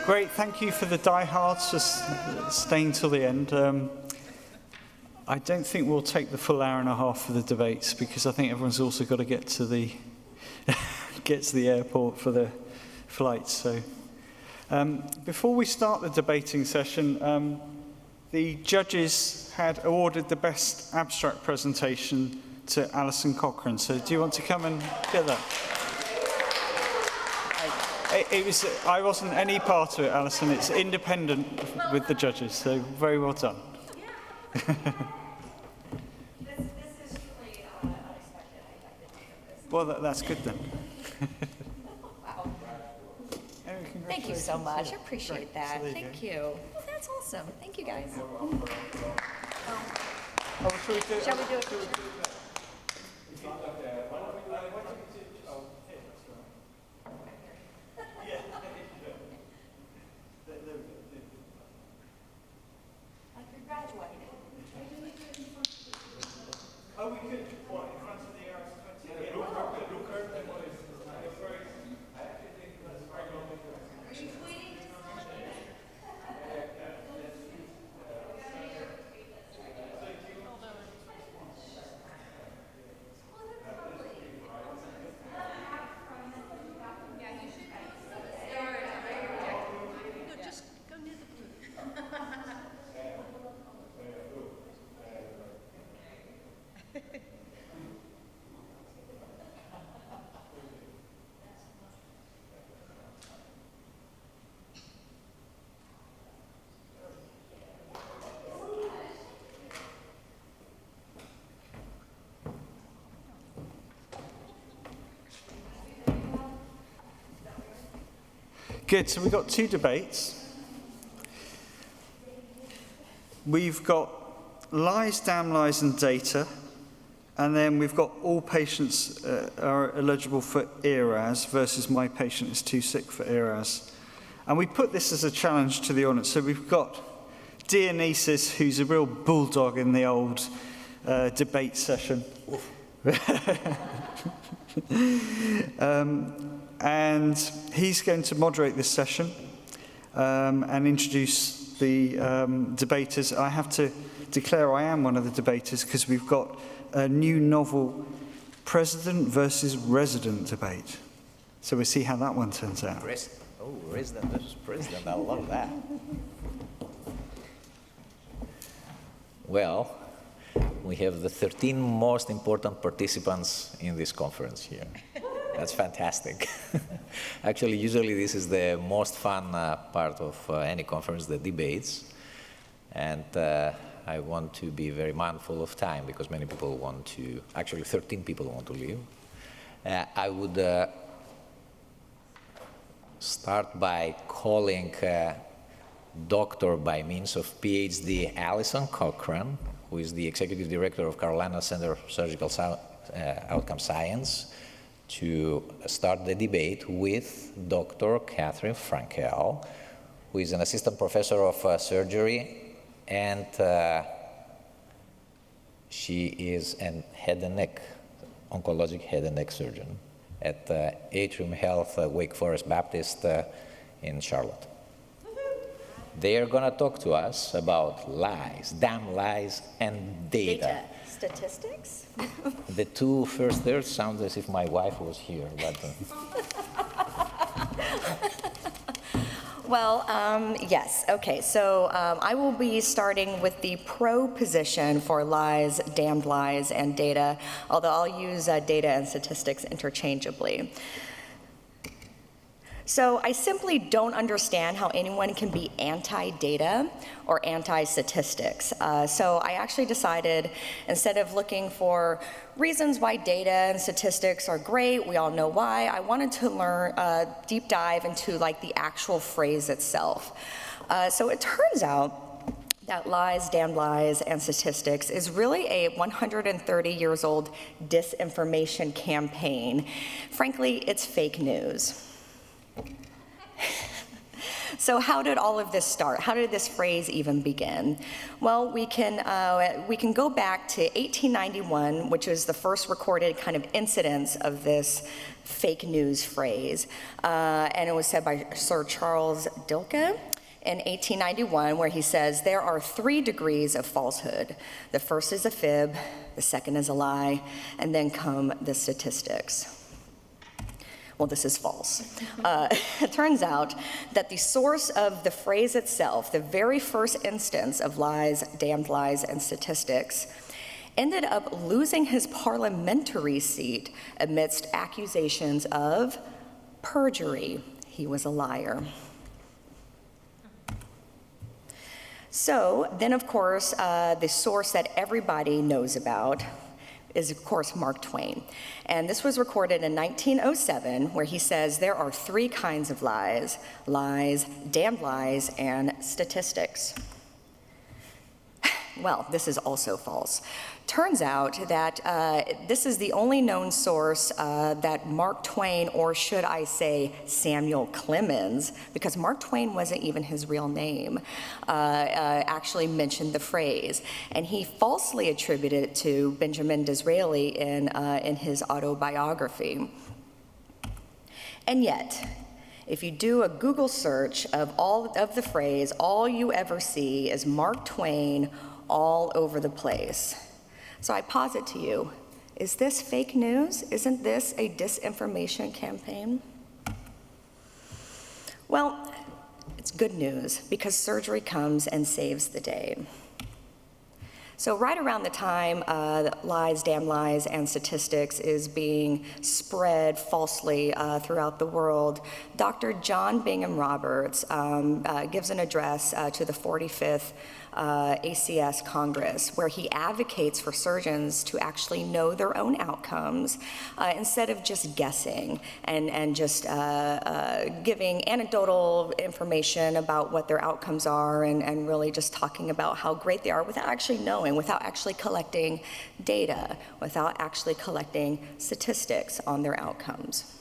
Great, thank you for the diehards just staying till the end. I don't think we'll take the full hour and a half for the debates because I think everyone's also got to get to the airport for the flights. So before we start the debating session, the judges had awarded the best abstract presentation to Alison Cochrane. So do you want to come and get that? I wasn't any part of it, Alison. It's independent with the judges, so very well done. This is truly unexpected. I didn't think of this. Well, that's good then. Wow. Thank you so much. I appreciate that. So Thank you. Well, that's awesome. Thank you, guys. Shall we do it? Like you're graduating. Oh, we could. What, in front of the RS20? Yeah. Are you tweeting? Good, so we've got two debates. We've got lies, damn lies and data, and then we've got all patients are eligible for ERAS versus my patient is too sick for ERAS. And we put this as a challenge to the audience. So we've got Dionysus, who's a real bulldog in the old debate session. And he's going to moderate this session and introduce the debaters. I have to declare I am one of the debaters because we've got a new novel president versus resident debate. So we'll see how that one turns out. Resident versus president, I love that. Well, we have the 13 most important participants in this conference here. That's fantastic. Actually, usually this is the most fun part of any conference, the debates. And I want to be very mindful of time because many people want to, actually 13 people want to leave. I would start by calling doctor by means of PhD Alison Cochrane, who is the Executive Director of Carolina Center for Surgical Outcome Science, to start the debate with Dr. Catherine Frankel, who is an assistant professor of surgery, and she is an head and neck, oncologic head and neck surgeon at Atrium Health, Wake Forest Baptist in Charlotte. They are going to talk to us about lies, damn lies, and data. Statistics? The two first thirds sound as if my wife was here, but... Well, yes. Okay, so I will be starting with the pro position for lies, damned lies, and data, although I'll use data and statistics interchangeably. So I simply don't understand how anyone can be anti-data or anti-statistics. So I actually decided, instead of looking for reasons why data and statistics are great, we all know why, I wanted to learn, deep dive into like the actual phrase itself. So it turns out that lies, damned lies, and statistics is really a 130 years old disinformation campaign. Frankly, it's fake news. So how did all of this start? How did this phrase even begin? Well, we can go back to 1891, which is the first recorded kind of incidence of this fake news phrase. And it was said by Sir Charles Dilke in 1891, where he says, there are 3 degrees of falsehood. The first is a fib, the second is a lie, and then come the statistics. Well, this is false. It turns out that the source of the phrase itself, the very first instance of lies, damned lies, and statistics, ended up losing his parliamentary seat amidst accusations of perjury. He was a liar. So then, of course, the source that everybody knows about is, of course, Mark Twain. And this was recorded in 1907, where he says there are 3 kinds of lies: lies, damned lies, and statistics. Well, this is also false. Turns out that this is the only known source that Mark Twain, or should I say Samuel Clemens, because Mark Twain wasn't even his real name, actually mentioned the phrase. And he falsely attributed it to Benjamin Disraeli in his autobiography. And yet, if you do a Google search of all of the phrase, all you ever see is Mark Twain all over the place. So I posit to you, is this fake news? Isn't this a disinformation campaign? Well, it's good news, because surgery comes and saves the day. So right around the time lies, damn lies, and statistics is being spread falsely throughout the world, Dr. John Bingham Roberts gives an address to the 45th ACS Congress, where he advocates for surgeons to actually know their own outcomes instead of just guessing and just giving anecdotal information about what their outcomes are and really just talking about how great they are without actually knowing, without actually collecting data, without actually collecting statistics on their outcomes.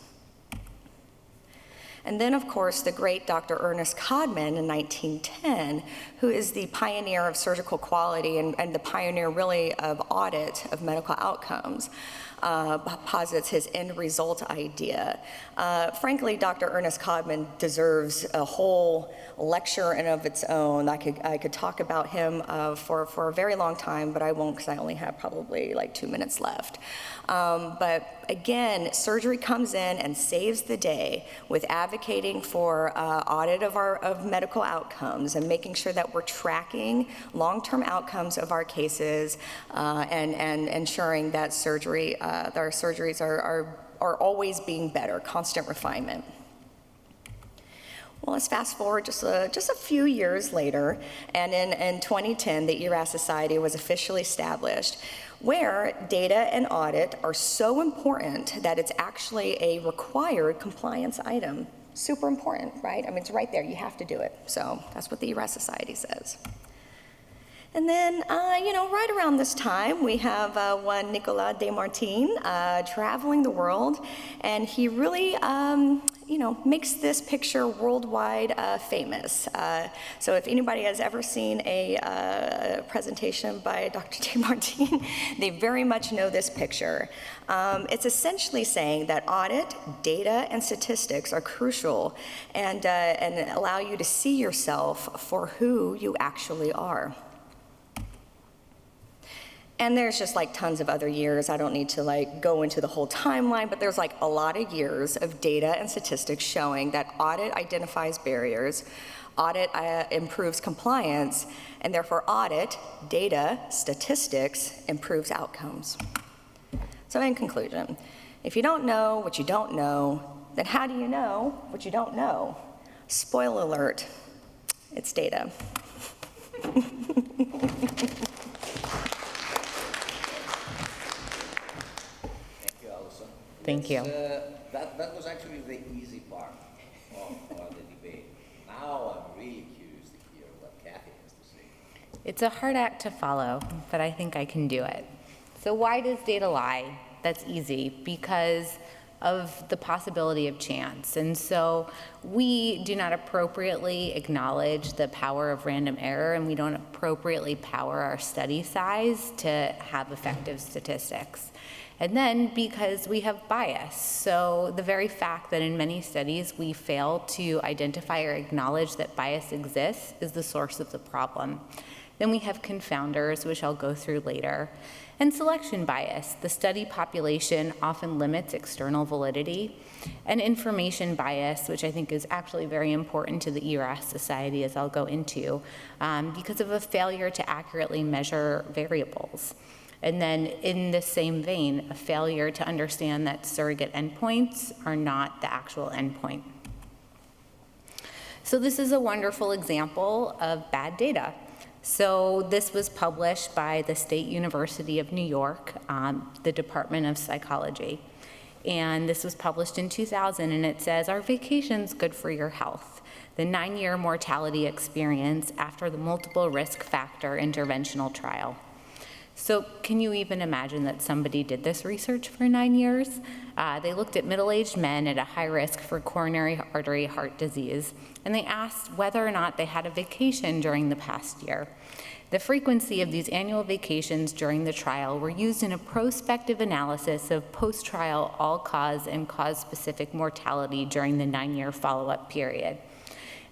And then, of course, the great Dr. Ernest Codman in 1910, who is the pioneer of surgical quality and the pioneer, really, of audit of medical outcomes, posits his end result idea. Frankly, Dr. Ernest Codman deserves a whole lecture in of its own. I could talk about him for a very long time, but I won't, because I only have probably like 2 minutes left. But again, surgery comes in and saves the day with advocating for audit of medical outcomes and making sure that we're tracking long-term outcomes of our cases and ensuring that our surgeries are always being better, constant refinement. Well, let's fast forward just a few years later, and in 2010, the ERAS Society was officially established, where data and audit are so important that it's actually a required compliance item. Super important, right? I mean, it's right there, you have to do it. So that's what the ERAS Society says. And then, right around this time, we have one Nicolas Desmartins traveling the world, and he really, makes this picture worldwide famous. So if anybody has ever seen a presentation by Dr. Desmartins, they very much know this picture. It's essentially saying that audit, data, and statistics are crucial and allow you to see yourself for who you actually are. And there's just like tons of other years. I don't need to go into the whole timeline, but there's a lot of years of data and statistics showing that audit identifies barriers, audit improves compliance, and therefore audit, data, statistics improves outcomes. So in conclusion, if you don't know what you don't know, then how do you know what you don't know? Spoiler alert, it's data. Thank you. That was actually the easy part of the debate. Now I'm really curious to hear what Kathy has to say. It's a hard act to follow, but I think I can do it. So why does data lie? That's easy, because of the possibility of chance. And so we do not appropriately acknowledge the power of random error, and we don't appropriately power our study size to have effective statistics. And then because we have bias. So the very fact that in many studies we fail to identify or acknowledge that bias exists is the source of the problem. Then we have confounders, which I'll go through later. And selection bias. The study population often limits external validity. And information bias, which I think is actually very important to the ERAS Society, as I'll go into, because of a failure to accurately measure variables. And then in the same vein, a failure to understand that surrogate endpoints are not the actual endpoint. So this is a wonderful example of bad data. So this was published by the State University of New York, the Department of Psychology. And this was published in 2000, and it says, "Are vacations good for your health? The 9-year mortality experience after the multiple risk factor interventional trial." So can you even imagine that somebody did this research for 9 years? They looked at middle-aged men at a high risk for coronary artery heart disease, and they asked whether or not they had a vacation during the past year. The frequency of these annual vacations during the trial were used in a prospective analysis of post-trial all-cause and cause-specific mortality during the 9-year follow-up period.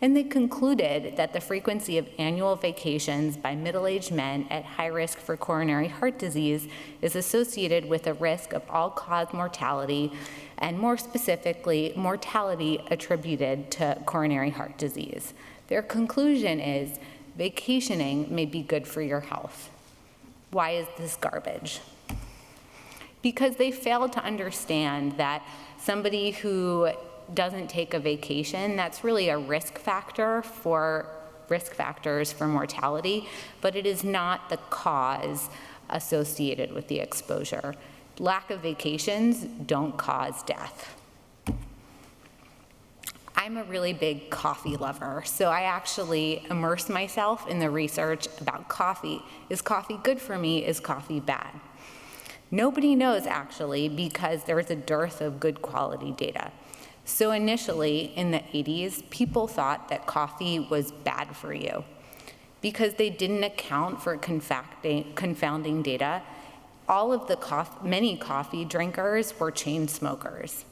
And they concluded that the frequency of annual vacations by middle-aged men at high risk for coronary heart disease is associated with a risk of all-cause mortality, and more specifically, mortality attributed to coronary heart disease. Their conclusion is vacationing may be good for your health. Why is this garbage? Because they failed to understand that somebody who doesn't take a vacation, that's really a risk factors for mortality, but it is not the cause associated with the exposure. Lack of vacations don't cause death. I'm a really big coffee lover, so I actually immerse myself in the research about coffee. Is coffee good for me? Is coffee bad? Nobody knows, actually, because there was a dearth of good quality data. So initially, in the 80s, people thought that coffee was bad for you because they didn't account for confounding data. All of the many coffee drinkers were chain smokers.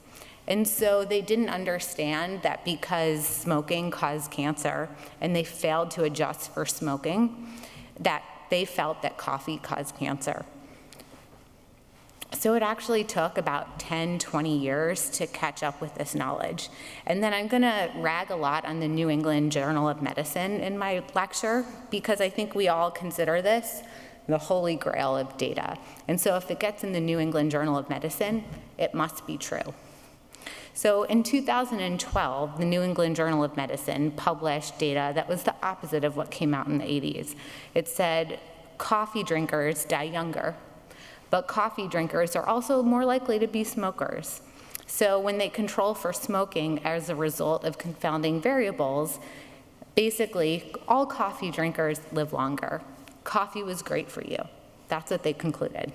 And so they didn't understand that because smoking caused cancer and they failed to adjust for smoking, that they felt that coffee caused cancer. So it actually took about 10, 20 years to catch up with this knowledge. And then I'm gonna rag a lot on the New England Journal of Medicine in my lecture, because I think we all consider this the holy grail of data. And so if it gets in the New England Journal of Medicine, it must be true. So in 2012, the New England Journal of Medicine published data that was the opposite of what came out in the 80s. It said coffee drinkers die younger, but coffee drinkers are also more likely to be smokers. So when they control for smoking as a result of confounding variables, basically all coffee drinkers live longer. Coffee was great for you. That's what they concluded.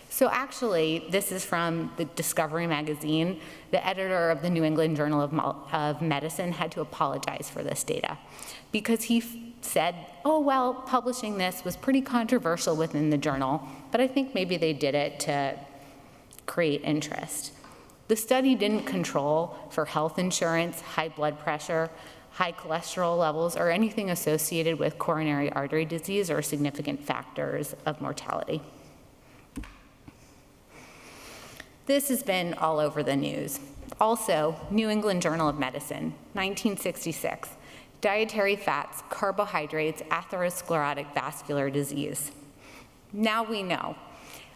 So actually, this is from the Discovery magazine. The editor of the New England Journal of Medicine had to apologize for this data because he said, oh, well, publishing this was pretty controversial within the journal, but I think maybe they did it to create interest. The study didn't control for health insurance, high blood pressure, high cholesterol levels, or anything associated with coronary artery disease or significant factors of mortality. This has been all over the news. Also, New England Journal of Medicine, 1966. Dietary fats, carbohydrates, atherosclerotic vascular disease. Now we know.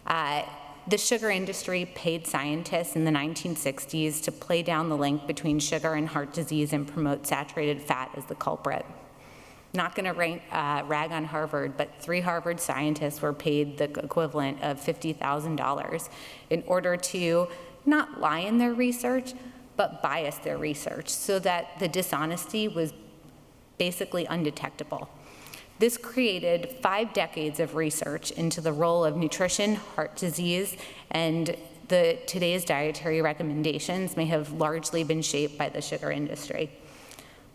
The sugar industry paid scientists in the 1960s to play down the link between sugar and heart disease and promote saturated fat as the culprit. Not going to rag on Harvard, but 3 Harvard scientists were paid the equivalent of $50,000 in order to not lie in their research, but bias their research so that the dishonesty was basically undetectable. This created 5 decades of research into the role of nutrition, heart disease, and today's dietary recommendations may have largely been shaped by the sugar industry.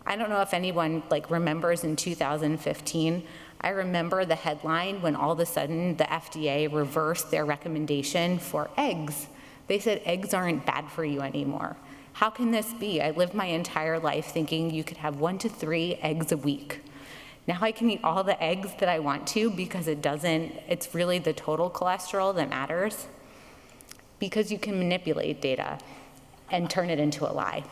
I don't know if anyone remembers in 2015, I remember the headline when all of a sudden the FDA reversed their recommendation for eggs. They said eggs aren't bad for you anymore. How can this be? I lived my entire life thinking you could have 1 to 3 eggs a week. Now I can eat all the eggs that I want to because it's really the total cholesterol that matters, because you can manipulate data and turn it into a lie.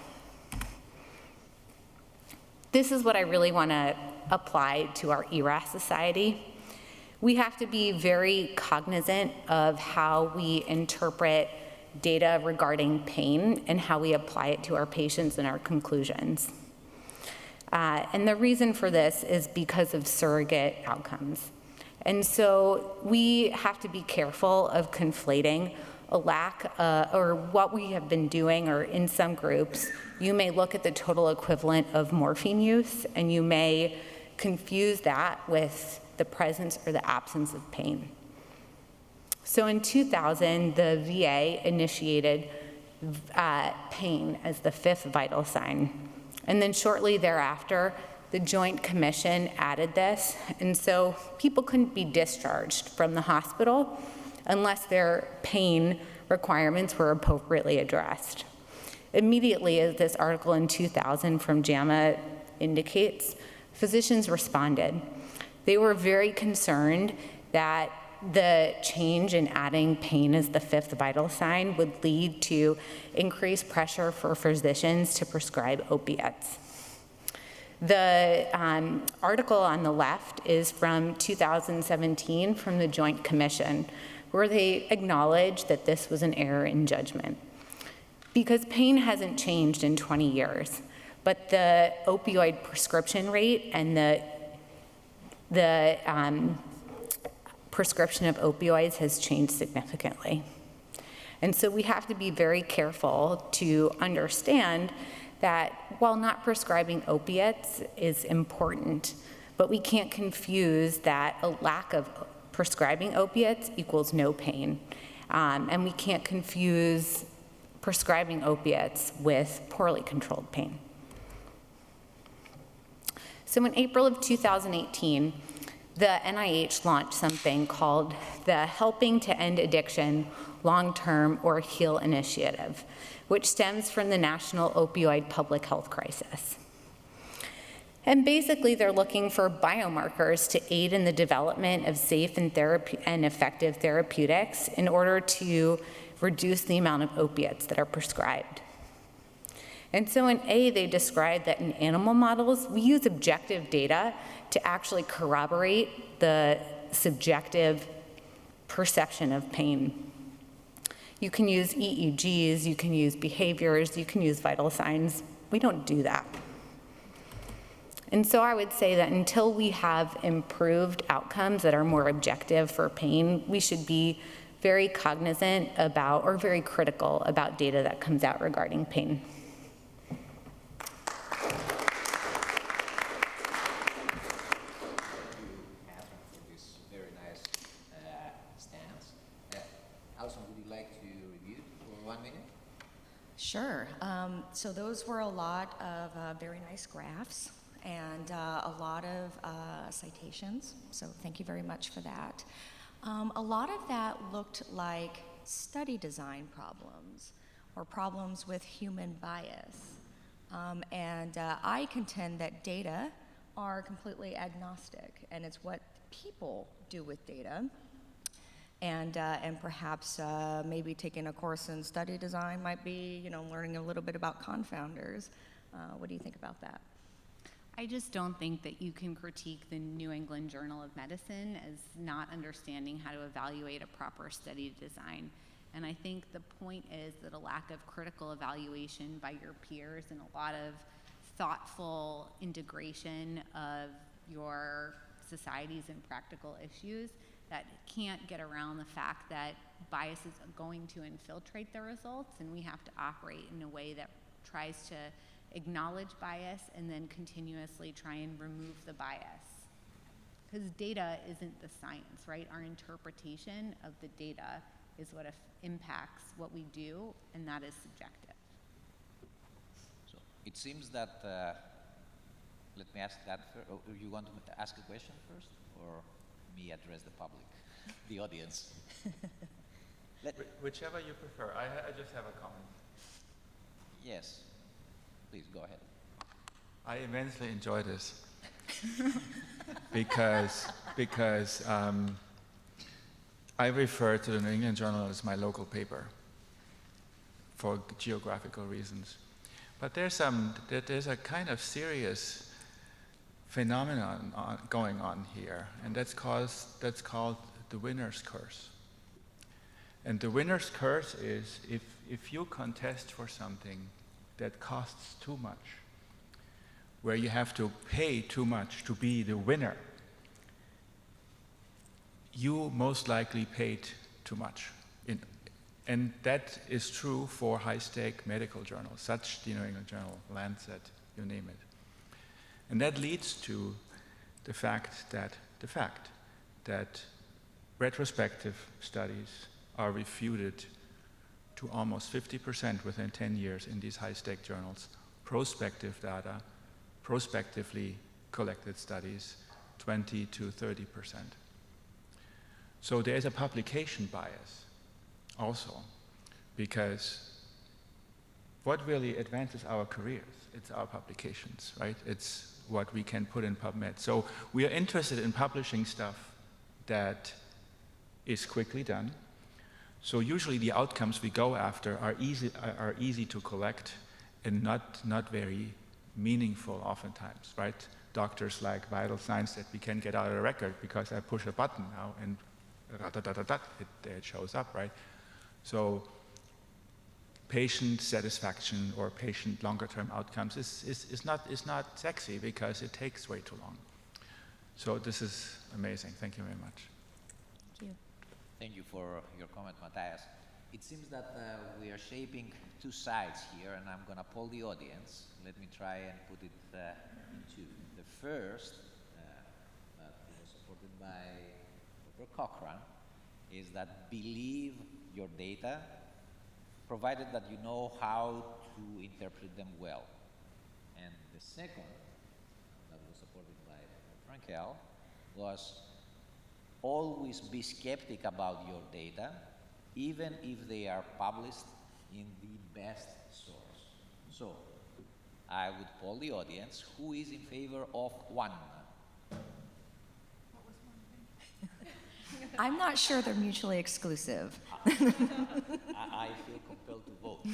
This is what I really want to apply to our ERAS society. We have to be very cognizant of how we interpret data regarding pain and how we apply it to our patients and our conclusions. And the reason for this is because of surrogate outcomes. And so we have to be careful of conflating a lack, or what we have been doing, or in some groups, you may look at the total equivalent of morphine use, and you may confuse that with the presence or the absence of pain. So in 2000, the VA initiated pain as the 5th vital sign. And then shortly thereafter, the Joint Commission added this. And so people couldn't be discharged from the hospital unless their pain requirements were appropriately addressed. Immediately, as this article in 2000 from JAMA indicates, physicians responded. They were very concerned that the change in adding pain as the 5th vital sign would lead to increased pressure for physicians to prescribe opiates. The article on the left is from 2017 from the Joint Commission, where they acknowledge that this was an error in judgment. Because pain hasn't changed in 20 years, but the opioid prescription rate and the prescription of opioids has changed significantly. And so we have to be very careful to understand that while not prescribing opiates is important, but we can't confuse that a lack of prescribing opiates equals no pain. And we can't confuse prescribing opiates with poorly controlled pain. So in April of 2018, the NIH launched something called the Helping to End Addiction Long-Term or HEAL Initiative, which stems from the National Opioid Public Health Crisis. And basically, they're looking for biomarkers to aid in the development of safe and effective therapeutics in order to reduce the amount of opiates that are prescribed. And so in A, they describe that in animal models, we use objective data to actually corroborate the subjective perception of pain. You can use EEGs, you can use behaviors, you can use vital signs. We don't do that. And so I would say that until we have improved outcomes that are more objective for pain, we should be very cognizant about, or very critical about, data that comes out regarding pain. Sure. So those were a lot of very nice graphs and a lot of citations. So thank you very much for that. A lot of that looked like study design problems or problems with human bias. And I contend that data are completely agnostic, and it's what people do with data. And perhaps maybe taking a course in study design might be, learning a little bit about confounders. What do you think about that? I just don't think that you can critique the New England Journal of Medicine as not understanding how to evaluate a proper study design. And I think the point is that a lack of critical evaluation by your peers and a lot of thoughtful integration of your societies and practical issues that can't get around the fact that bias is going to infiltrate the results, and we have to operate in a way that tries to acknowledge bias and then continuously try and remove the bias. Because data isn't the science, right? Our interpretation of the data is what impacts what we do, and that is subjective. So it seems that, let me ask that first. Oh, you want to ask a question first, or me address the public, the audience? Whichever you prefer. I just have a comment. Yes, please go ahead. I immensely enjoy this because I refer to the New England Journal as my local paper for geographical reasons. But there's a kind of serious phenomenon going on here, and that's called the winner's curse. And the winner's curse is if you contest for something that costs too much, where you have to pay too much to be the winner, you most likely paid too much. And that is true for high-stake medical journals, such the New England Journal, Lancet, you name it. And that leads to the fact that retrospective studies are refuted to almost 50% within 10 years in these high-stake journals. Prospective data, prospectively collected studies, 20 to 30%. So there's a publication bias also, because what really advances our careers, it's our publications, right? It's what we can put in PubMed. So we are interested in publishing stuff that is quickly done. So usually the outcomes we go after are easy to collect and not very meaningful oftentimes, right? Doctors like vital signs that we can get out of the record because I push a button now and it shows up, right? So patient satisfaction or patient longer-term outcomes is not sexy because it takes way too long. So this is amazing. Thank you very much. Thank you. Thank you for your comment, Matthias. It seems that we are shaping two sides here, and I'm going to poll the audience. Let me try and put it in two. The first, that was supported by Dr. Cochrane, is that believe your data, provided that you know how to interpret them well. And the second, that was supported by Dr. Frankel, was always be skeptic about your data, even if they are published in the best source. So, I would poll the audience, who is in favor of one? I'm not sure they're mutually exclusive. I feel compelled to vote.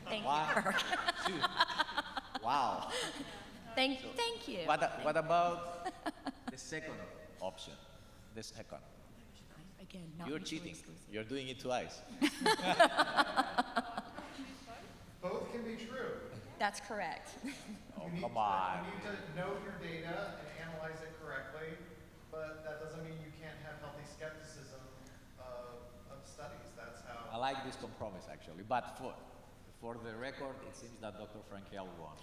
Thank One, you, Kirk. two. Wow. Thank you. What about the second option? The second. Again, not You're mutually cheating. exclusive. You're doing it twice. Both can be true. That's correct. Oh, You need come to- on. You need to know your data and analyze it correctly, but that doesn't mean you can't have healthy skepticism of studies. That's I how. like this compromise, actually. But for the record, it seems that Dr. Frankel won.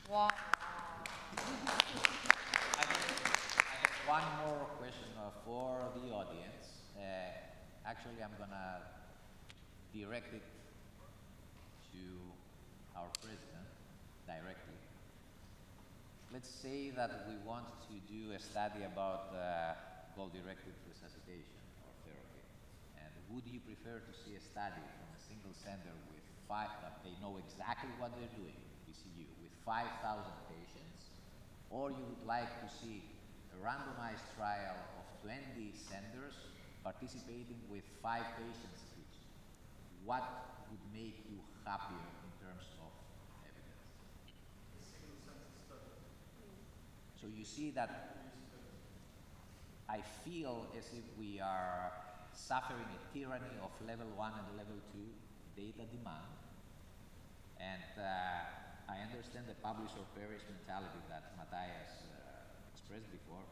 Wow. I have one more question for the audience. Actually, I'm going to direct it to our president directly. Let's say that we want to do a study about goal-directed resuscitation or therapy. And would you prefer to see a study from a single center with that they know exactly what they're doing, PCU, with 5,000 patients, or you would like to see a randomized trial of 20 centers participating with 5 patients each? What would make you happier in terms of evidence? So you see that I feel as if we are suffering a tyranny of level 1 and level 2 data demand. And I understand the publish or perish mentality that Matthias expressed before,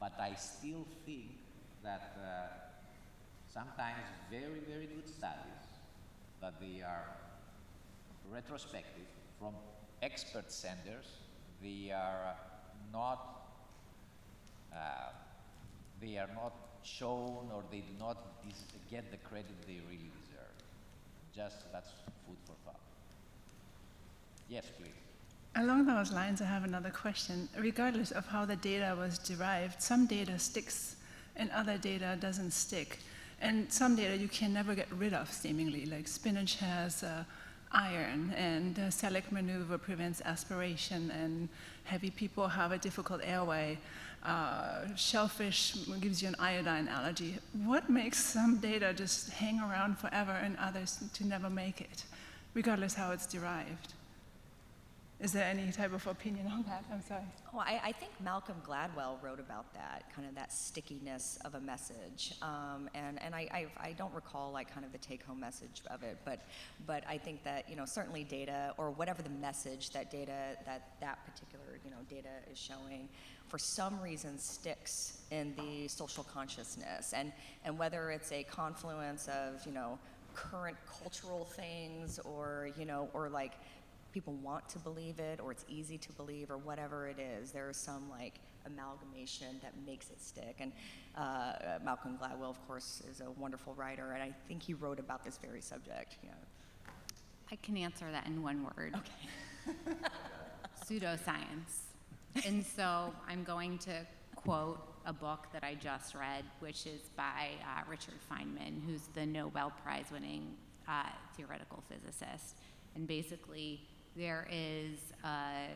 but I still think that sometimes very, very good studies, that they are retrospective from expert centers, they are not shown or they do not get the credit they really deserve. Just that's food for thought. Yes, please. Along those lines, I have another question. Regardless of how the data was derived, some data sticks and other data doesn't stick. And some data you can never get rid of, seemingly, like spinach has iron, and Selleck maneuver prevents aspiration, and heavy people have a difficult airway. Shellfish gives you an iodine allergy. What makes some data just hang around forever and others to never make it, regardless how it's derived? Is there any type of opinion on that? I'm sorry. Oh, I think Malcolm Gladwell wrote about that, kind of that stickiness of a message. And I don't recall like kind of the take-home message of it, but I think that, you know, certainly data, or whatever the message that particular, you know, data is showing, for some reason sticks in the social consciousness. And whether it's a confluence of, you know, current cultural things, or, you know, or like, people want to believe it, or it's easy to believe, or whatever it is, there is some like amalgamation that makes it stick. And Malcolm Gladwell, of course, is a wonderful writer, and I think he wrote about this very subject. Yeah. I can answer that in one word. Okay. Pseudoscience. And so I'm going to quote a book that I just read, which is by Richard Feynman, who's the Nobel Prize winning theoretical physicist. And basically, there is an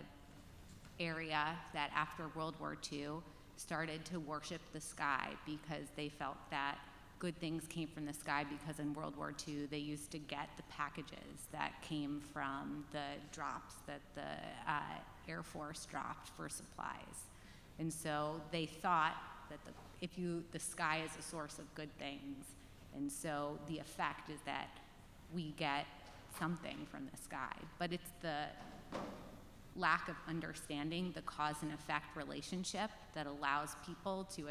area that after World War II started to worship the sky because they felt that good things came from the sky, because in World War II they used to get the packages that came from the drops that the Air Force dropped for supplies. And so they thought that the sky is a source of good things, and so the effect is that we get something from the sky. But it's the lack of understanding the cause and effect relationship that allows people to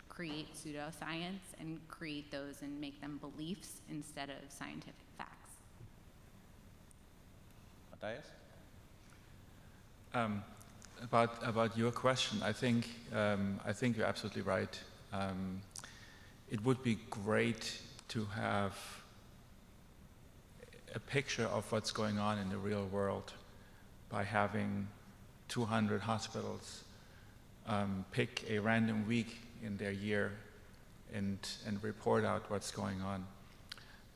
create pseudoscience and create those and make them beliefs instead of scientific facts. Matthias? About your question, I think you're absolutely right. It would be great to have a picture of what's going on in the real world by having 200 hospitals pick a random week in their year and report out what's going on.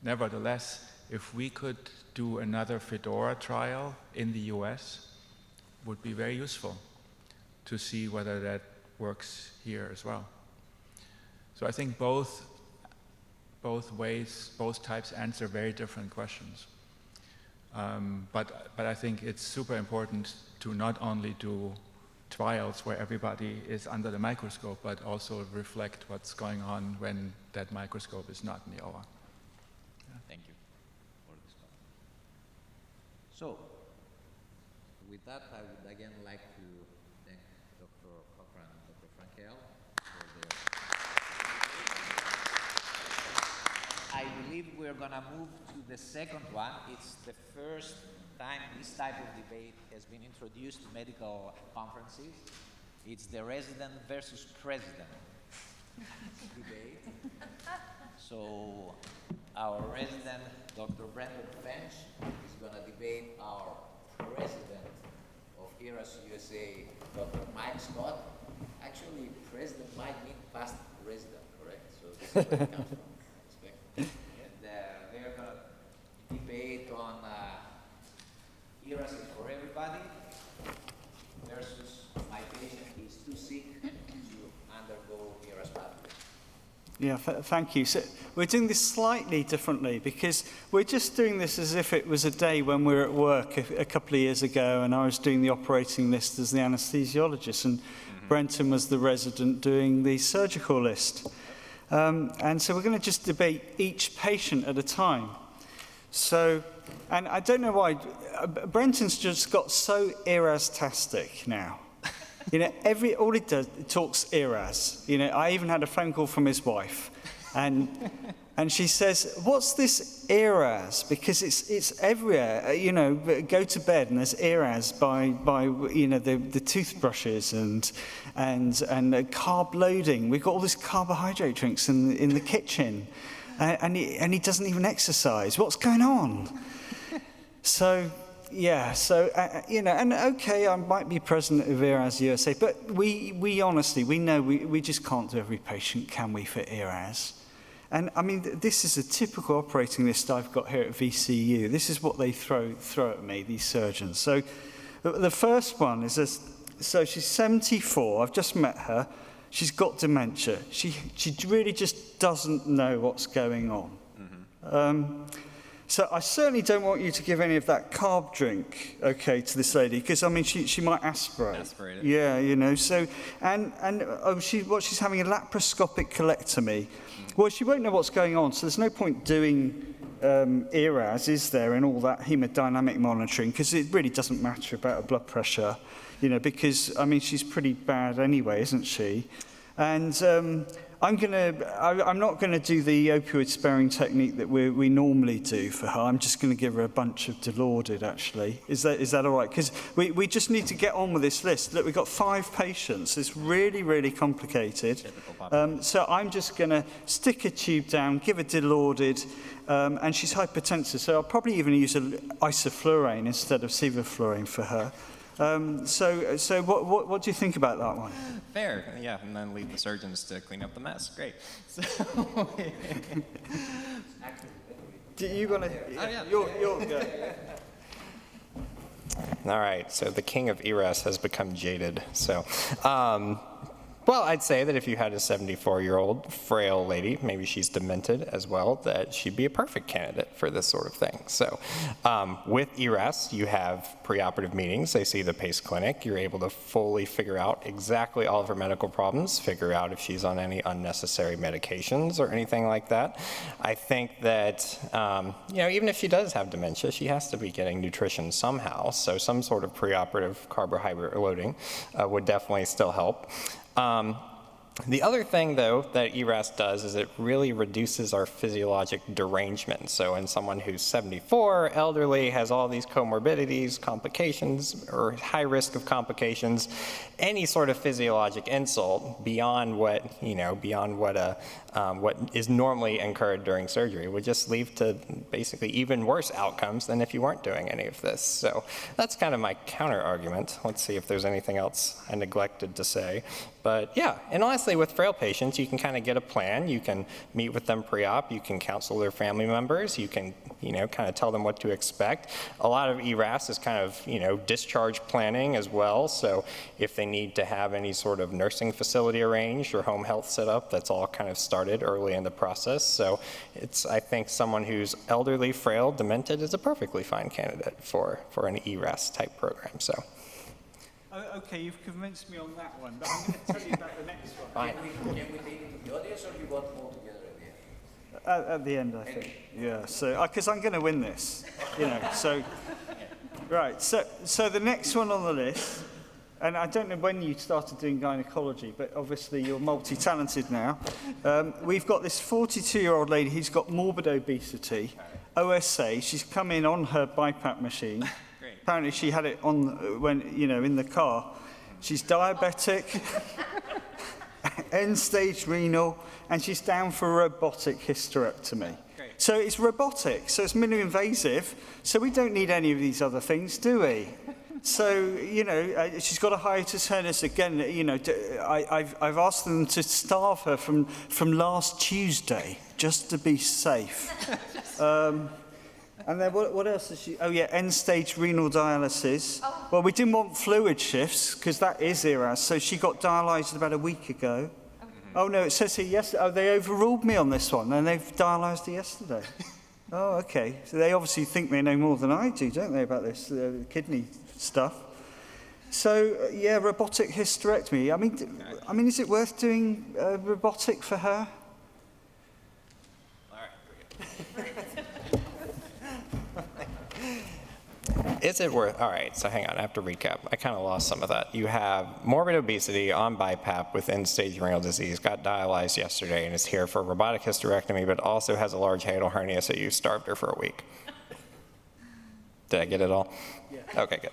Nevertheless, if we could do another Fedora trial in the US, would be very useful to see whether that works here as well. So I think both ways, both types answer very different questions. But I think it's super important to not only do trials where everybody is under the microscope, but also reflect what's going on when that microscope is not in the OR. Yeah. Thank you for this talk. So, with that, I would again like to thank Dr. Cochran and Dr. Frankel for their... I believe we're going to move to the second one. It's the first time this type of debate has been introduced to medical conferences. It's the resident versus president debate. So our resident, Dr. Brendan French, is going to debate our president of ERAS USA, Dr. Mike Scott. Actually, president might mean past resident, correct? So this is where it comes from. And they're going to debate on ERAS is for everybody versus my patient is too sick to undergo ERAS pathway. Yeah, thank you. So we're doing this slightly differently because we're just doing this as if it was a day when we were at work a couple of years ago and I was doing the operating list as the anesthesiologist and Brenton was the resident doing the surgical list. And so we're going to just debate each patient at a time. So, and I don't know why, Brenton's just got so ERAS-tastic now. You know, all he does, talks ERAS. You know, I even had a phone call from his wife. And And she says, what's this ERAS? Because it's everywhere. You know, go to bed and there's ERAS by you know, the toothbrushes and carb loading. We've got all this carbohydrate drinks in the kitchen. And he doesn't even exercise. What's going on? So, yeah, you know, and okay, I might be president of ERAS USA, but we honestly, we know we just can't do every patient, can we, for ERAS? And I mean, this is a typical operating list I've got here at VCU. This is what they throw at me, these surgeons. So the first one is this. So she's 74. I've just met her. She's got dementia. She really just doesn't know what's going on. Mm-hmm. So I certainly don't want you to give any of that carb drink, okay, to this lady, because I mean she might aspirate. Aspirate it. Yeah, you know. So she's having a laparoscopic colectomy. Well, she won't know what's going on, so there's no point doing ERAS, is there, and all that hemodynamic monitoring, because it really doesn't matter about her blood pressure, you know, because I mean she's pretty bad anyway, isn't she? And I'm not going to do the opioid sparing technique that we normally do for her. I'm just going to give her a bunch of Dilaudid, actually. Is that all right? Because we just need to get on with this list. Look, we've got 5 patients. It's really, really complicated. So I'm just going to stick a tube down, give her Dilaudid, and she's hypertensive. So I'll probably even use isoflurane instead of sevoflurane for her. So what do you think about that one? Fair, yeah, and then leave the surgeons to clean up the mess. Great. So, You're going to... yeah. You're good. All right, so the king of ERAS has become jaded. So, well, I'd say that if you had a 74-year-old frail lady, maybe she's demented as well, that she'd be a perfect candidate for this sort of thing. So with ERAS, you have preoperative meetings. They see the PACE clinic. You're able to fully figure out exactly all of her medical problems, figure out if she's on any unnecessary medications or anything like that. I think that, you know, even if she does have dementia, she has to be getting nutrition somehow. So some sort of preoperative carbohydrate loading would definitely still help. The other thing, though, that ERAS does is it really reduces our physiologic derangement. So in someone who's 74, elderly, has all these comorbidities, complications, or high risk of complications, any sort of physiologic insult beyond what is normally incurred during surgery would just lead to basically even worse outcomes than if you weren't doing any of this. So that's kind of my counter argument. Let's see if there's anything else I neglected to say. But yeah, and honestly, with frail patients, you can kind of get a plan. You can meet with them pre-op. You can counsel their family members. You can, kind of tell them what to expect. A lot of ERAS is kind of, discharge planning as well. So if they need to have any sort of nursing facility arranged or home health set up, that's all kind of started early in the process. So I think someone who's elderly, frail, demented is a perfectly fine candidate for an ERAS type program. So. Okay, you've convinced me on that one, but I'm going to tell you about the next one. Fine. Can we take it to the audience, or you want more together at the end? At the end, I think. Yeah, so, because I'm going to win this, so. Right, so the next one on the list, and I don't know when you started doing gynecology, but obviously you're multi-talented now. We've got this 42-year-old lady who's got morbid obesity, OSA. She's come in on her BiPAP machine. Apparently she had it on when, in the car. She's diabetic, end-stage renal, and she's down for robotic hysterectomy. Great. So it's robotic, so it's minimally invasive, so we don't need any of these other things, do we? So, she's got a hiatus hernias again. I've asked them to starve her from last Tuesday, just to be safe. And then what else is she? Oh, yeah, end-stage renal dialysis. Oh. Well, we didn't want fluid shifts, because that is ERAS, so she got dialysed about a week ago. Okay. Oh, no, it says here yesterday. Oh, they overruled me on this one, and they've dialysed her yesterday. Oh, okay. So they obviously think they know more than I do, don't they, about this kidney stuff. So, yeah, robotic hysterectomy. I mean, is it worth doing robotic for her? All right, Is it worth, all right, so hang on, I have to recap. I kind of lost some of that. You have morbid obesity on BiPAP with end-stage renal disease, got dialyzed yesterday and is here for robotic hysterectomy, but also has a large hiatal hernia, so you starved her for a week. Did I get it all? Yeah. Okay, good.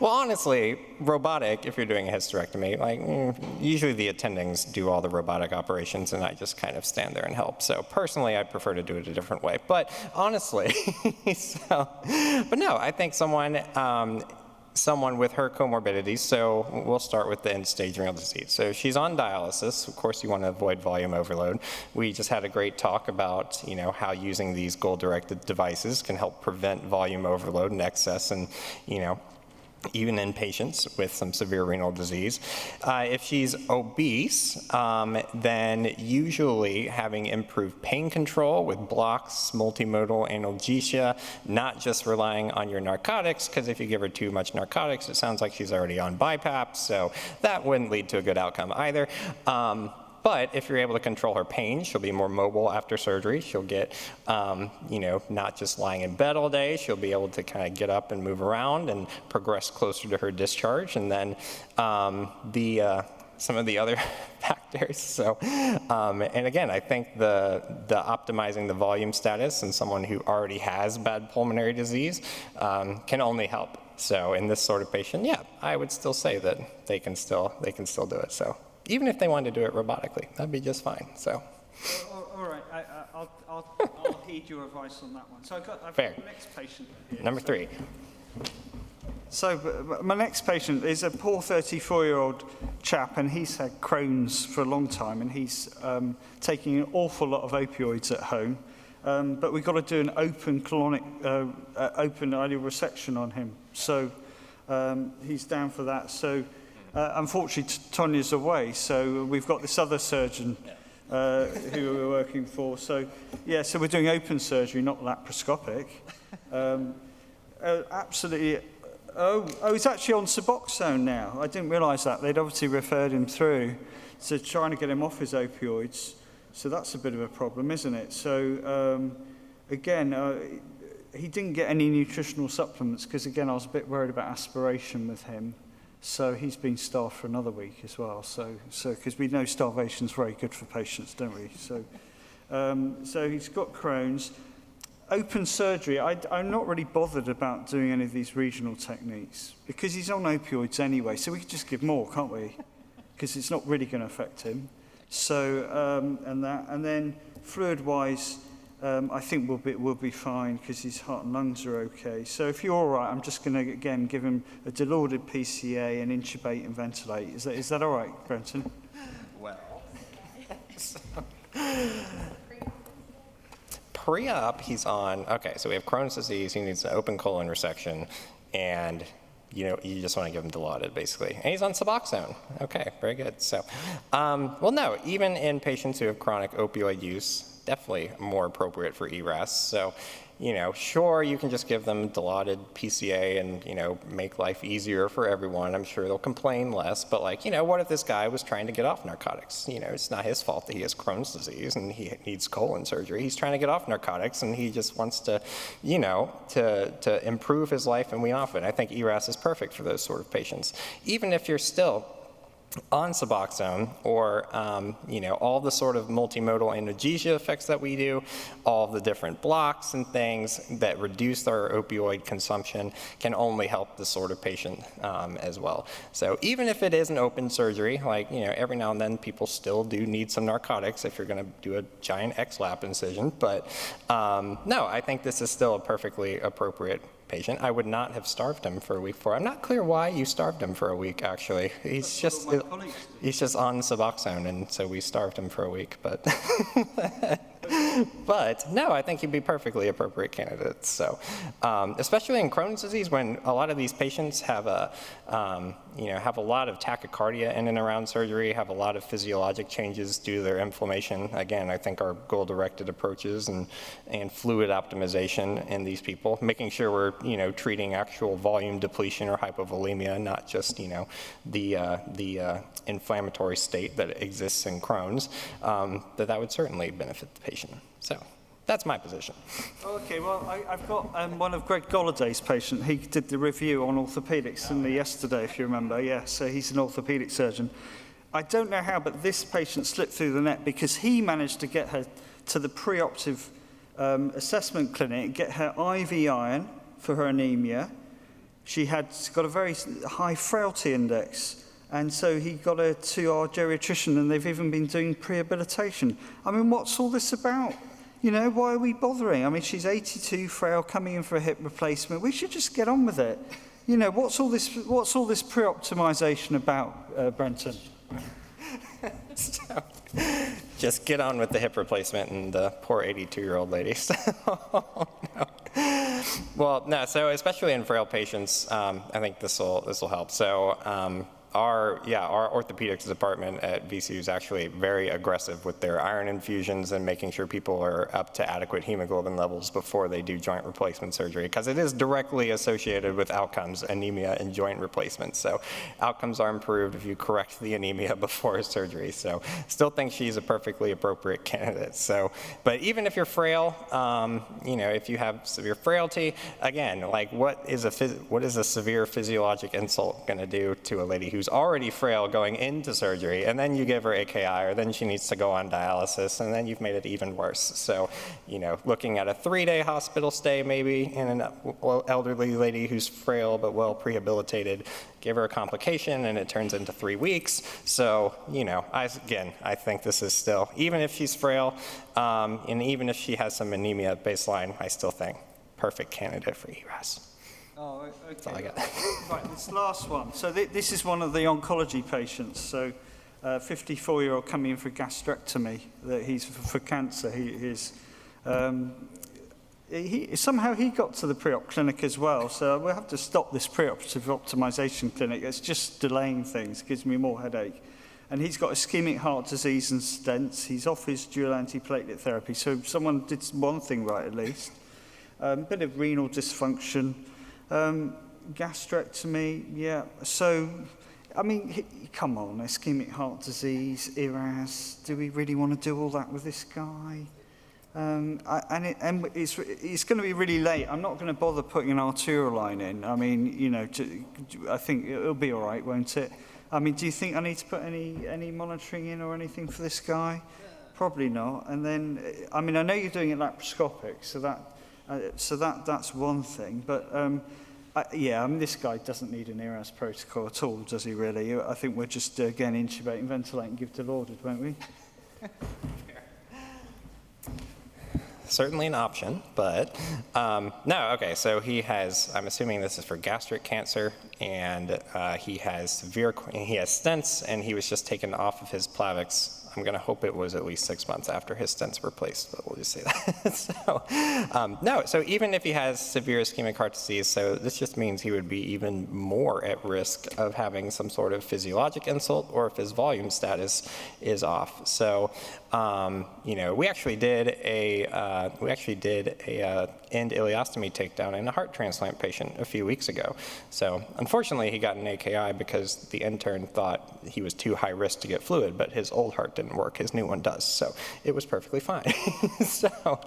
Well, honestly, robotic, if you're doing a hysterectomy, like usually the attendings do all the robotic operations and I just kind of stand there and help. So personally, I prefer to do it a different way. But honestly, but no, I think someone with her comorbidities, so we'll start with the end-stage renal disease. So she's on dialysis. Of course, you want to avoid volume overload. We just had a great talk about, how using these goal-directed devices can help prevent volume overload and excess and, even in patients with some severe renal disease. If she's obese, then usually having improved pain control with blocks, multimodal analgesia, not just relying on your narcotics, because if you give her too much narcotics, it sounds like she's already on BiPAP, so that wouldn't lead to a good outcome either. But if you're able to control her pain, she'll be more mobile after surgery. She'll get, not just lying in bed all day. She'll be able to kind of get up and move around and progress closer to her discharge. And then some of the other factors. So, and again, I think the optimizing the volume status in someone who already has bad pulmonary disease can only help. So in this sort of patient, yeah, I would still say that they can still do it. So. Even if they wanted to do it robotically, that'd be just fine, so. All right, I'll heed your advice on that one. So I've got the next patient here. Number 3. So my next patient is a poor 34-year-old chap, and he's had Crohn's for a long time, and he's taking an awful lot of opioids at home. But we've got to do an open colonic, open ideal resection on him. So he's down for that. So. Unfortunately, Tanya's away, so we've got this other surgeon who we're working for. So, yeah, so we're doing open surgery, not laparoscopic. Absolutely. Oh, he's actually on Suboxone now. I didn't realise that. They'd obviously referred him through, so trying to get him off his opioids. So that's a bit of a problem, isn't it? So, again, he didn't get any nutritional supplements because, again, I was a bit worried about aspiration with him. So he's been starved for another week as well. So because we know starvation's very good for patients, don't we? So he's got Crohn's. Open surgery, I'm not really bothered about doing any of these regional techniques because he's on opioids anyway. So we could just give more, can't we? Because it's not really going to affect him. So and then fluid-wise, I think we'll be fine because his heart and lungs are okay. So if you're all right, I'm just going to, again, give him a Dilaudid PCA and intubate and ventilate. Is that all right, Brenton? Well. Pre-op, he's on, okay, so we have Crohn's disease. He needs an open colon resection, and you just want to give him Dilaudid, basically. And he's on Suboxone. Okay, very good. So, well, no, even in patients who have chronic opioid use, definitely more appropriate for ERAS. So, sure, you can just give them Dilaudid PCA and, make life easier for everyone. I'm sure they'll complain less. But, what if this guy was trying to get off narcotics? It's not his fault that he has Crohn's disease and he needs colon surgery. He's trying to get off narcotics and he just wants to, to improve his life and wean off it. I think ERAS is perfect for those sort of patients. Even if you're still on Suboxone or, all the sort of multimodal analgesia effects that we do, all of the different blocks and things that reduce our opioid consumption can only help this sort of patient as well. So even if it is an open surgery, every now and then people still do need some narcotics if you're going to do a giant X-lap incision. But no, I think this is still a perfectly appropriate patient. I would not have starved him for a week before. I'm not clear why you starved him for a week, actually. He's just on Suboxone, and so we starved him for a week. But but no, I think he'd be perfectly appropriate candidate. So especially in Crohn's disease, when a lot of these patients have have a lot of tachycardia in and around surgery, have a lot of physiologic changes due to their inflammation. Again, I think our goal-directed approaches and fluid optimization in these people, making sure we're treating actual volume depletion or hypovolemia, not just the inflammatory state that exists in Crohn's, that would certainly benefit the patient. So that's my position. Okay, well, I've got one of Greg Golladay's patients. He did the review on orthopedics yesterday, if you remember. Yeah, so he's an orthopedic surgeon. I don't know how, but this patient slipped through the net because he managed to get her to the preoperative assessment clinic, get her IV iron for her anemia. She had got a very high frailty index, and so he got her to our geriatrician, and they've even been doing prehabilitation. I mean, what's all this about? You know, why are we bothering? I mean, she's 82, frail, coming in for a hip replacement. We should just get on with it. You know, what's all this pre-optimization about, Brenton? So, just get on with the hip replacement and the poor 82-year-old lady. So, no. Well, no, so especially in frail patients, I think this will help. So our orthopedics department at VCU is actually very aggressive with their iron infusions and making sure people are up to adequate hemoglobin levels before they do joint replacement surgery, because it is directly associated with outcomes, anemia and joint replacement. So outcomes are improved if you correct the anemia before surgery. So still think she's a perfectly appropriate candidate. So, but even if you're frail, you know, if you have severe frailty, again, like what is a severe physiologic insult going to do to a lady who's already frail going into surgery, and then you give her AKI, or then she needs to go on dialysis, and then you've made it even worse. So, you know, looking at a 3-day hospital stay maybe in an elderly lady who's frail but well prehabilitated, give her a complication and it turns into 3 weeks. So, you know, I think this is still, even if she's frail, and even if she has some anemia at baseline, I still think perfect candidate for ERAS. Oh, okay. That's all I got. Right, this last one. So this is one of the oncology patients. So 54-year-old coming in for gastrectomy. That he's for cancer. Somehow he got to the pre-op clinic as well. So we'll have to stop this preoperative optimization clinic. It's just delaying things. It gives me more headache. And he's got ischemic heart disease and stents. He's off his dual antiplatelet therapy. So someone did one thing right at least. Bit of renal dysfunction. Gastrectomy, yeah. So, I mean, come on, ischemic heart disease, ERAS. Do we really want to do all that with this guy? And it's going to be really late. I'm not going to bother putting an arterial line in. I mean, you know, I think it'll be all right, won't it? I mean, do you think I need to put any monitoring in or anything for this guy? Probably not. And then, I mean, I know you're doing it laparoscopic, so that's one thing. But yeah, I mean, this guy doesn't need an ERAS protocol at all, does he really? I think we're just, again, intubate and ventilate and give Dilaudid, won't we? Certainly an option, but no, okay, so he has, I'm assuming this is for gastric cancer, and he has stents, and he was just taken off of his Plavix. I'm going to hope it was at least 6 months after his stents were placed, but we'll just say that. So, no, so even if he has severe ischemic heart disease, so this just means he would be even more at risk of having some sort of physiologic insult, or if his volume status is off. So, you know, we actually did a end ileostomy takedown in a heart transplant patient a few weeks ago. So unfortunately, he got an AKI because the intern thought he was too high risk to get fluid, but his old heart didn't work. His new one does. So it was perfectly fine. So,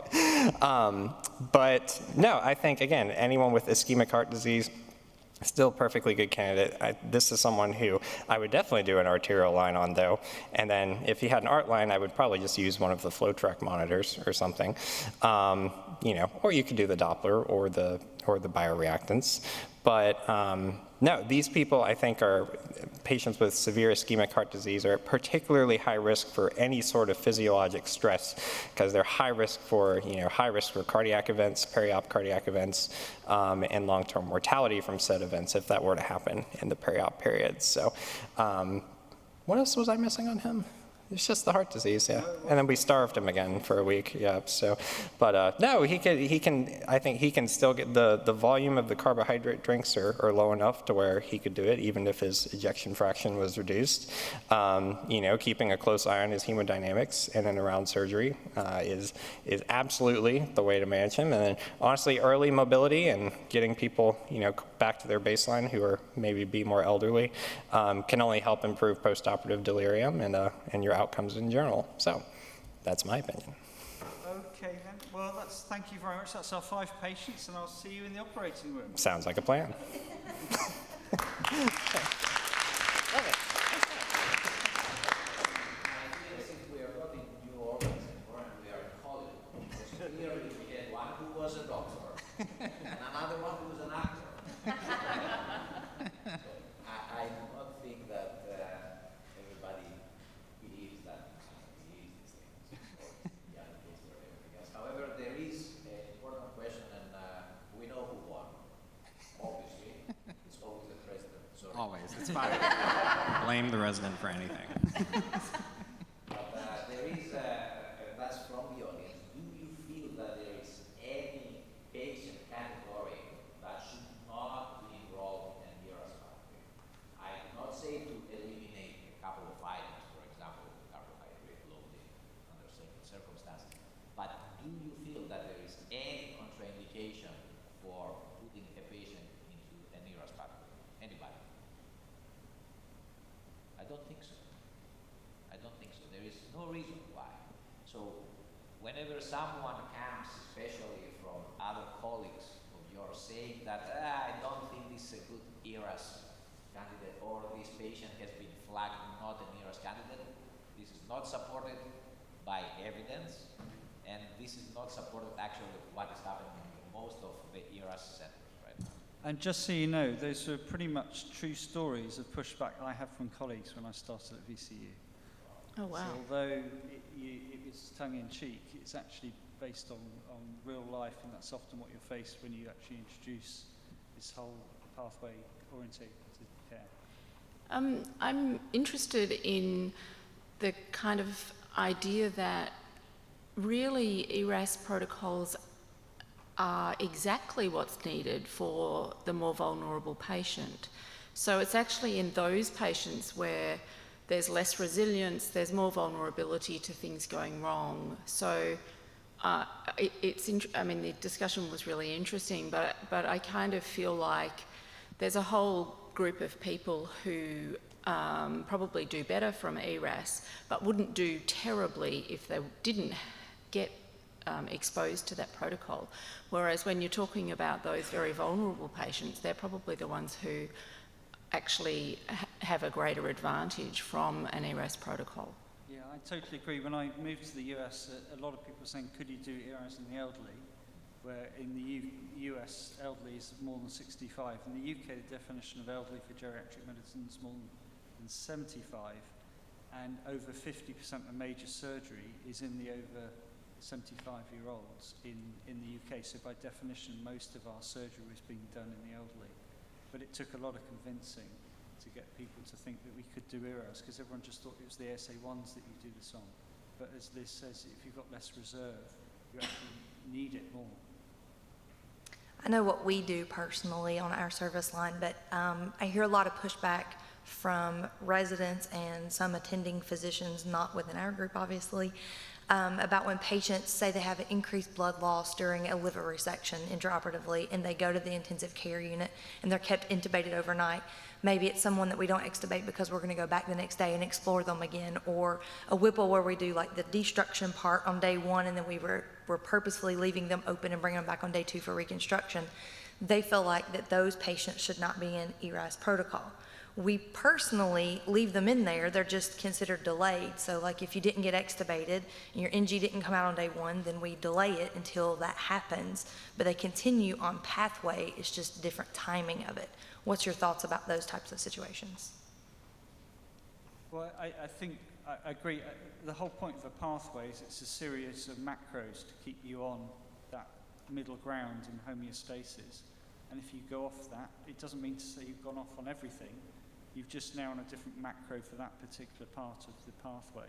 but no, I think, again, anyone with ischemic heart disease, still perfectly good candidate. This is someone who I would definitely do an arterial line on, though. And then if he had an art line, I would probably just use one of the FlowTrack monitors or something. You know, or you could do the Doppler or the bioreactance. But no, these people, I think, are patients with severe ischemic heart disease are particularly high risk for any sort of physiologic stress, because they're high risk for cardiac events, peri-op cardiac events, and long-term mortality from said events if that were to happen in the peri-op period. So what else was I missing on him? It's just the heart disease, yeah. And then we starved him again for a week, yeah. So, but no, he can. I think he can still get the volume of the carbohydrate drinks are low enough to where he could do it, even if his ejection fraction was reduced. You know, keeping a close eye on his hemodynamics in and around surgery is absolutely the way to manage him. And then, honestly, early mobility and getting people, you know, back to their baseline who are maybe be more elderly can only help improve postoperative delirium and your outcomes in general. So that's my opinion. Okay then. Well, thank you very much. That's our 5 patients, and I'll see you in the operating room. Sounds like a plan. Since we are not in New Orleans anymore and we are in Hollywood, because clearly we had one who was a doctor and another one who was an actor. So I do not think that everybody believes that believes these things. Yeah, it's for everything else. However, there is an important question, and we know who won. Obviously, it's always the president. Sorry. Always, it's fine. Blame the resident for anything. But there is, that's from the audience, do you feel that there is any patient category that should not be enrolled in ERAS pathway? I do not say to eliminate a couple of items, for example, carbohydrate loading under certain circumstances, but do you feel that there is any contraindication for putting a patient into an ERAS pathway? Anybody? I don't think so. I don't think so. There is no reason why. So whenever someone comes, especially from other colleagues of yours, saying that I don't think this is a good ERAS candidate, or this patient has been flagged not an ERAS candidate, this is not supported by evidence, and this is not supported actually with what is happening in most of the ERAS centers right now. And just so you know, those are pretty much true stories of pushback I have from colleagues when I started at VCU. Oh, wow. So although it was tongue-in-cheek, it's actually based on real life, and that's often what you're faced when you actually introduce this whole pathway-oriented care. I'm interested in the kind of idea that really ERAS protocols are exactly what's needed for the more vulnerable patient. So it's actually in those patients where there's less resilience, there's more vulnerability to things going wrong. So I mean, the discussion was really interesting, but I kind of feel like there's a whole group of people who probably do better from ERAS, but wouldn't do terribly if they didn't get exposed to that protocol. Whereas when you're talking about those very vulnerable patients, they're probably the ones who actually have a greater advantage from an ERAS protocol. Yeah, I totally agree. When I moved to the US, a lot of people were saying, could you do ERAS in the elderly? Where in the US, elderly is more than 65. In the UK, the definition of elderly for geriatric medicine is more than 75. And over 50% of major surgery is in the over 75-year-olds in the UK. So by definition, most of our surgery was being done in the elderly. But it took a lot of convincing to get people to think that we could do ERAS, because everyone just thought it was the SA1s that you do this on. But as Liz says, if you've got less reserve, you actually need it more. I know what we do personally on our service line, but I hear a lot of pushback from residents and some attending physicians, not within our group obviously, about when patients say they have an increased blood loss during a liver resection intraoperatively and they go to the intensive care unit and they're kept intubated overnight. Maybe it's someone that we don't extubate because we're going to go back the next day and explore them again, or a Whipple where we do like the destruction part on day 1 and then we're purposefully leaving them open and bringing them back on day 2 for reconstruction. They feel like that those patients should not be in ERAS protocol. We personally leave them in there, they're just considered delayed. So like if you didn't get extubated and your NG didn't come out on day 1, then we delay it until that happens. But they continue on pathway, it's just different timing of it. What's your thoughts about those types of situations? Well, I think I agree. The whole point of a pathway is it's a series of macros to keep you on that middle ground in homeostasis. And if you go off that, it doesn't mean to say you've gone off on everything. You've just now on a different macro for that particular part of the pathway.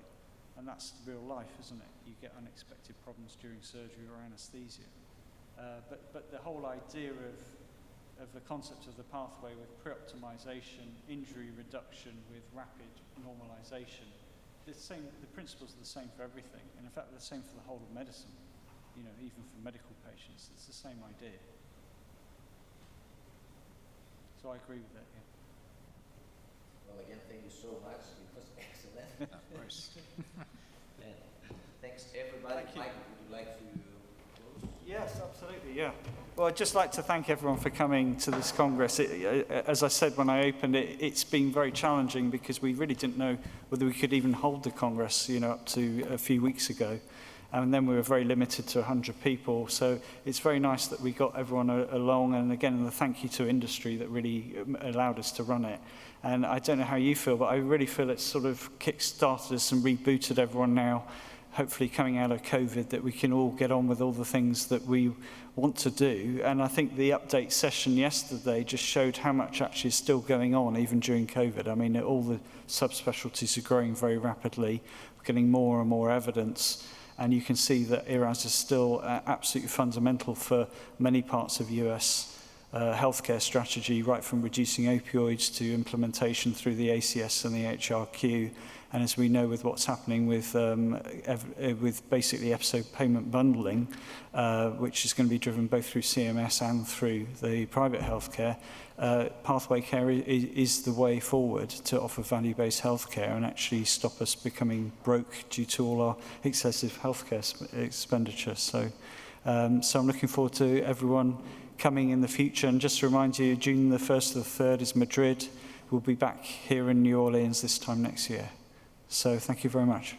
And that's real life, isn't it? You get unexpected problems during surgery or anesthesia. But the whole idea of the concept of the pathway with pre-optimization, injury reduction with rapid normalization, the principles are the same for everything. And in fact, they're the same for the whole of medicine. You know, even for medical patients, it's the same idea. So I agree with that, yeah. Well, again, thank you so much. It was excellent. Of course. And thanks, everybody. Thank you. Mike, would you like to Absolutely, yeah. Well, I'd just like to thank everyone for coming to this Congress. As I said when I opened it, it's been very challenging because we really didn't know whether we could even hold the Congress, up to a few weeks ago. And then we were very limited to 100 people. So it's very nice that we got everyone along. And again, the thank you to industry that really allowed us to run it. And I don't know how you feel, but I really feel it's sort of kick-started us and rebooted everyone now, hopefully coming out of COVID, that we can all get on with all the things that we want to do. And I think the update session yesterday just showed how much actually is still going on, even during COVID. I mean, all the subspecialties are growing very rapidly, getting more and more evidence. And you can see that ERAS is still absolutely fundamental for many parts of US healthcare strategy, right from reducing opioids to implementation through the ACS and the HRQ. And as we know with what's happening with basically episode payment bundling, which is going to be driven both through CMS and through the private healthcare, pathway care is the way forward to offer value-based healthcare and actually stop us becoming broke due to all our excessive healthcare expenditure. So I'm looking forward to everyone coming in the future. And just to remind you, June the 1st to the 3rd is Madrid. We'll be back here in New Orleans this time next year. So thank you very much.